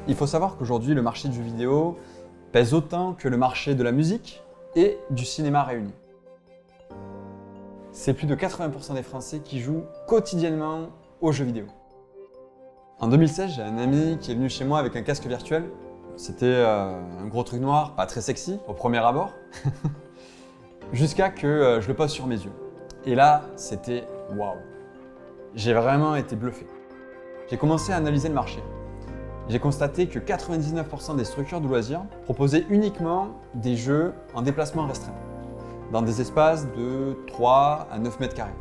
Il faut savoir qu'aujourd'hui, le marché du jeu vidéo pèse autant que le marché de la musique et du cinéma réunis. C'est plus de 80% des Français qui jouent quotidiennement aux jeux vidéo. En 2016, j'ai un ami qui est venu chez moi avec un casque virtuel. C'était un gros truc noir, pas très sexy au premier abord, jusqu'à que je le pose sur mes yeux. Et là, c'était waouh! J'ai vraiment été bluffé. J'ai commencé à analyser le marché. J'ai constaté que 99% des structures de loisirs proposaient uniquement des jeux en déplacement restreint, dans des espaces de 3 à 9 mètres carrés.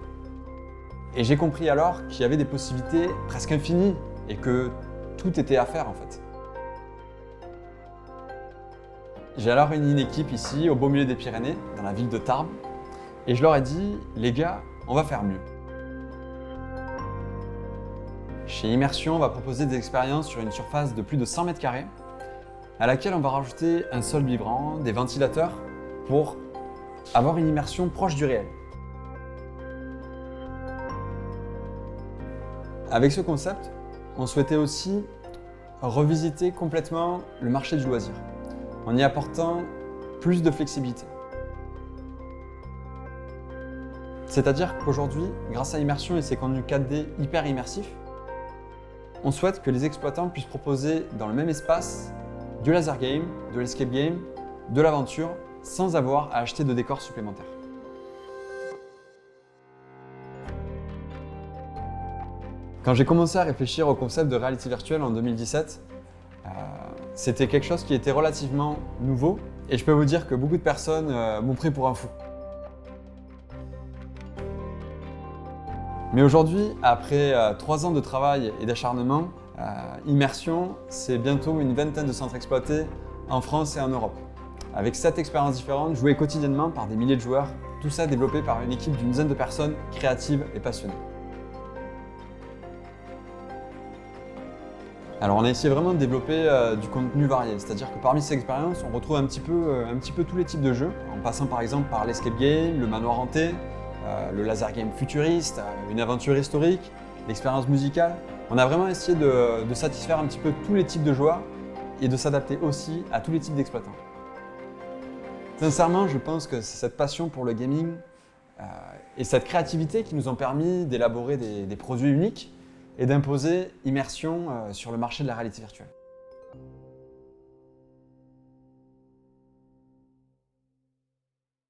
Et j'ai compris alors qu'il y avait des possibilités presque infinies et que tout était à faire en fait. J'ai alors réuni une équipe ici, au beau milieu des Pyrénées, dans la ville de Tarbes, et je leur ai dit, les gars, on va faire mieux. Chez Immersion, on va proposer des expériences sur une surface de plus de 100 mètres carrés, à laquelle on va rajouter un sol vibrant, des ventilateurs, pour avoir une immersion proche du réel. Avec ce concept, on souhaitait aussi revisiter complètement le marché du loisir, en y apportant plus de flexibilité. C'est-à-dire qu'aujourd'hui, grâce à Immersion et ses contenus 4D hyper immersifs, on souhaite que les exploitants puissent proposer dans le même espace du laser game, de l'escape game, de l'aventure, sans avoir à acheter de décors supplémentaires. Quand j'ai commencé à réfléchir au concept de réalité virtuelle en 2017, c'était quelque chose qui était relativement nouveau et je peux vous dire que beaucoup de personnes m'ont pris pour un fou. Mais aujourd'hui, après 3 ans de travail et d'acharnement, Immersion, c'est bientôt une vingtaine de centres exploités en France et en Europe. Avec 7 expériences différentes, jouées quotidiennement par des milliers de joueurs, tout ça développé par une équipe d'une dizaine de personnes créatives et passionnées. Alors on a essayé vraiment de développer du contenu varié, c'est-à-dire que parmi ces expériences, on retrouve un petit peu tous les types de jeux, en passant par exemple par l'escape game, le manoir hanté, le laser game futuriste, une aventure historique, l'expérience musicale. On a vraiment essayé de satisfaire un petit peu tous les types de joueurs et de s'adapter aussi à tous les types d'exploitants. Sincèrement, je pense que c'est cette passion pour le gaming et cette créativité qui nous ont permis d'élaborer des produits uniques et d'imposer Immersion sur le marché de la réalité virtuelle.